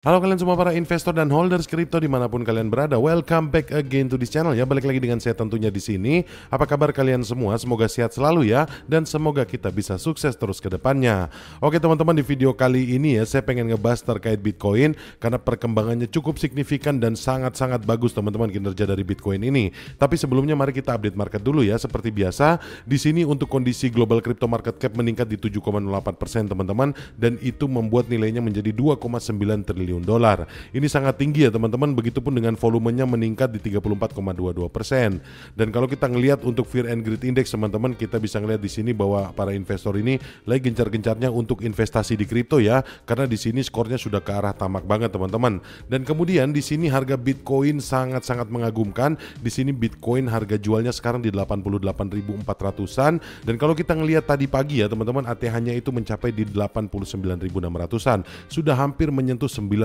Halo kalian semua para investor dan holders kripto dimanapun kalian berada, welcome back again to this channel ya. Balik lagi dengan saya tentunya di sini. Apa kabar kalian semua? Semoga sehat selalu ya, dan semoga kita bisa sukses terus ke depannya. Oke teman-teman, di video kali ini ya saya pengen ngebahas terkait Bitcoin karena perkembangannya cukup signifikan dan sangat-sangat bagus teman-teman kinerja dari Bitcoin ini. Tapi sebelumnya mari kita update market dulu ya. Seperti biasa di sini untuk kondisi global crypto market cap meningkat di 7,08% teman-teman, dan itu membuat nilainya menjadi 2,9 triliun dolar. Ini sangat tinggi ya teman-teman, begitupun dengan volumenya meningkat di 34,22%. Dan kalau kita ngelihat untuk Fear and Greed Index teman-teman, kita bisa ngelihat di sini bahwa para investor ini lagi gencar-gencarnya untuk investasi di kripto ya, karena di sini skornya sudah ke arah tamak banget teman-teman. Dan kemudian di sini harga Bitcoin sangat-sangat mengagumkan. Di sini Bitcoin harga jualnya sekarang di 88.400-an, dan kalau kita ngelihat tadi pagi ya teman-teman, ATH-nya itu mencapai di 89.600-an, sudah hampir menyentuh $90.000.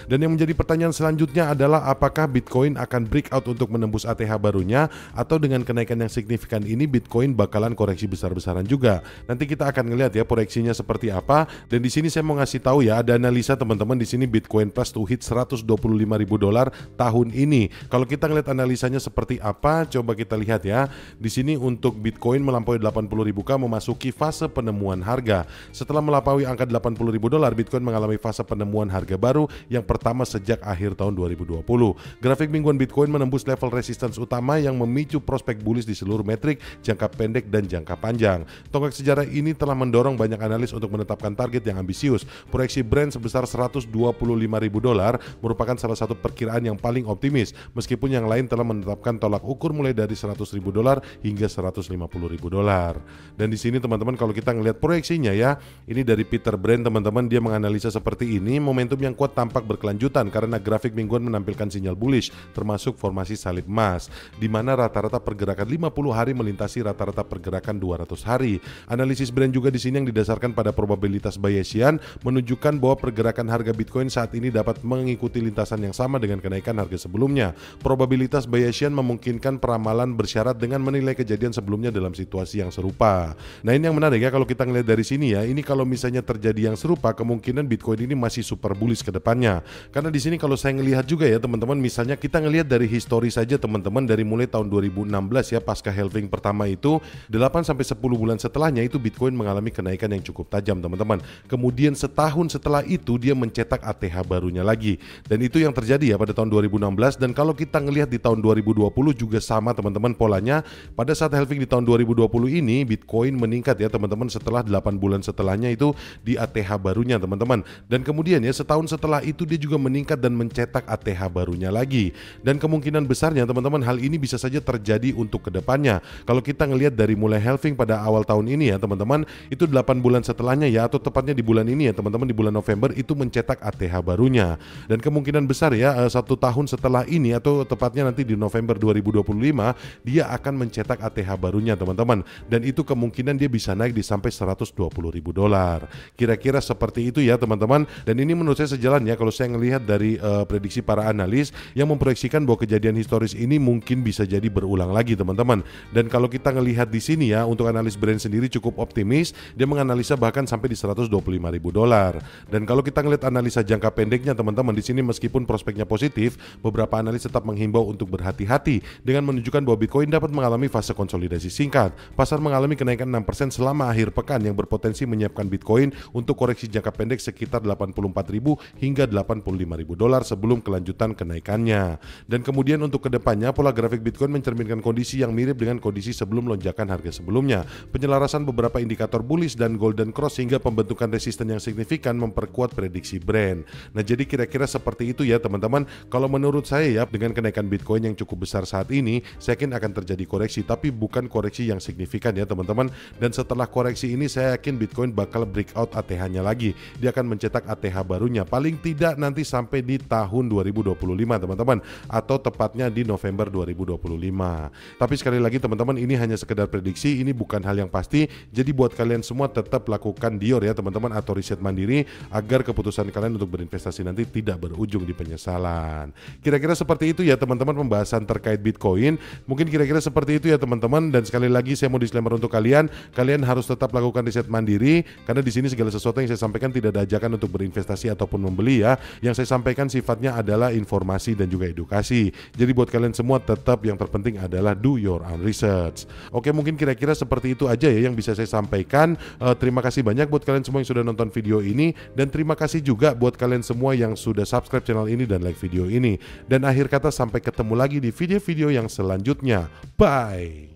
Dan yang menjadi pertanyaan selanjutnya adalah apakah Bitcoin akan breakout untuk menembus ATH barunya, atau dengan kenaikan yang signifikan ini Bitcoin bakalan koreksi besar-besaran juga. Nanti kita akan ngelihat ya proyeksinya seperti apa. Dan di sini saya mau ngasih tahu ya, ada analisa teman-teman di sini Bitcoin Plus to hit $125.000 tahun ini. Kalau kita ngelihat analisanya seperti apa, coba kita lihat ya. Di sini untuk Bitcoin melampaui 80.000K memasuki fase penemuan harga. Setelah melampaui angka $80.000, Bitcoin mengalami fase penemuan harga baru yang pertama sejak akhir tahun 2020. Grafik mingguan Bitcoin menembus level resistance utama yang memicu prospek bullish di seluruh metrik jangka pendek dan jangka panjang. Tonggak sejarah ini telah mendorong banyak analis untuk menetapkan target yang ambisius. Proyeksi Brent sebesar $125.000 merupakan salah satu perkiraan yang paling optimis, meskipun yang lain telah menetapkan tolak ukur mulai dari $100.000 hingga $150.000. Dan di sini teman-teman kalau kita ngelihat proyeksinya ya, ini dari Peter Brand teman-teman, dia menganalisa seperti ini. Momentum yang kuat tampak berkelanjutan karena grafik mingguan menampilkan sinyal bullish, termasuk formasi salib emas, di mana rata-rata pergerakan 50 hari melintasi rata-rata pergerakan 200 hari. Analisis Brand juga di sini yang didasarkan pada probabilitas Bayesian menunjukkan bahwa pergerakan harga Bitcoin saat ini dapat mengikuti lintasan yang sama dengan kenaikan harga sebelumnya. Probabilitas Bayesian memungkinkan peramalan bersyarat dengan menilai kejadian sebelumnya dalam situasi yang serupa. Nah ini yang menarik ya, kalau kita ngelihat dari sini ya, ini kalau misalnya terjadi yang serupa, kemungkinan Bitcoin ini masih super bullish ke depannya. Karena di sini kalau saya ngelihat juga ya teman-teman, misalnya kita ngelihat dari histori saja teman-teman, dari mulai tahun 2016 ya, pasca halving pertama itu 8 sampai 10 bulan setelahnya itu Bitcoin mengalami kenaikan yang cukup tajam teman-teman. Kemudian setahun setelah itu dia mencetak ATH barunya lagi. Dan itu yang terjadi ya pada tahun 2016. Dan kalau kita ngelihat di tahun 2020 juga sama teman-teman polanya. Pada saat halving di tahun 2020 ini Bitcoin meningkat ya teman-teman, setelah 8 bulan setelahnya itu di ATH barunya teman-teman. Dan kemudian ya setahun setelah itu dia juga meningkat dan mencetak ATH barunya lagi. Dan kemungkinan besarnya teman-teman hal ini bisa saja terjadi untuk kedepannya. Kalau kita ngelihat dari mulai halving pada awal tahun ini ya teman-teman, itu 8 bulan setelahnya ya, atau tepatnya di bulan ini ya teman-teman, di bulan November itu mencetak ATH barunya. Dan kemungkinan besar ya 1 tahun setelah ini, atau tepatnya nanti di November 2025 dia akan mencetak ATH barunya teman-teman. Dan itu kemungkinan dia bisa naik di sampai $120.000. Kira-kira seperti itu ya teman-teman. Dan ini menurut saya sejalan ya kalau saya ngelihat dari prediksi para analis yang memproyeksikan bahwa kejadian historis ini mungkin bisa jadi berulang lagi teman-teman. Dan kalau kita ngelihat di sini ya, untuk analis Brand sendiri cukup optimis, dia menganalisa bahkan sampai di $125.000. Dan kalau kita ngelihat analisa jangka pendeknya teman-teman, di sini meskipun prospeknya positif, beberapa analis tetap menghimbau untuk berhati-hati dengan menunjukkan bahwa Bitcoin dapat mengalami fase konsolidasi singkat. Pasar mengalami kenaikan 6% selama akhir pekan yang berpotensi menyiapkan Bitcoin untuk koreksi jangka pendek sekitar $84.000 hingga $85.000 sebelum kelanjutan kenaikannya. Dan kemudian untuk kedepannya, pola grafik Bitcoin mencerminkan kondisi yang mirip dengan kondisi sebelum lonjakan harga sebelumnya. Penyelarasan beberapa indikator bullish dan golden cross hingga pembentukan resisten yang signifikan memperkuat prediksi Brand. Nah jadi kira-kira seperti itu ya teman-teman. Kalau menurut saya ya, dengan kenaikan Bitcoin yang cukup besar saat ini, saya yakin akan terjadi koreksi, tapi bukan koreksi yang signifikan ya teman-teman. Dan setelah koreksi ini saya yakin Bitcoin bakal breakout ATH-nya lagi. Dia akan mencetak ATH barunya paling tidak nanti sampai di tahun 2025 teman-teman, atau tepatnya di November 2025. Tapi sekali lagi teman-teman, ini hanya sekedar prediksi, ini bukan hal yang pasti. Jadi buat kalian semua tetap lakukan DIOR ya teman-teman, atau riset mandiri, agar keputusan kalian untuk berinvestasi nanti tidak berujung di penyesalan. Kira-kira seperti itu ya teman-teman pembahasan terkait Bitcoin. Mungkin kira-kira seperti itu ya teman-teman. Dan sekali lagi saya mau disclaimer untuk kalian harus tetap lakukan riset mandiri, karena di sini segala sesuatu yang saya sampaikan tidak ada ajakan untuk berinvestasi investasi ataupun membeli ya. Yang saya sampaikan sifatnya adalah informasi dan juga edukasi. Jadi buat kalian semua tetap yang terpenting adalah do your own research. Oke, mungkin kira-kira seperti itu aja ya yang bisa saya sampaikan. Terima kasih banyak buat kalian semua yang sudah nonton video ini, dan terima kasih juga buat kalian semua yang sudah subscribe channel ini dan like video ini. Dan akhir kata, sampai ketemu lagi di video-video yang selanjutnya. Bye.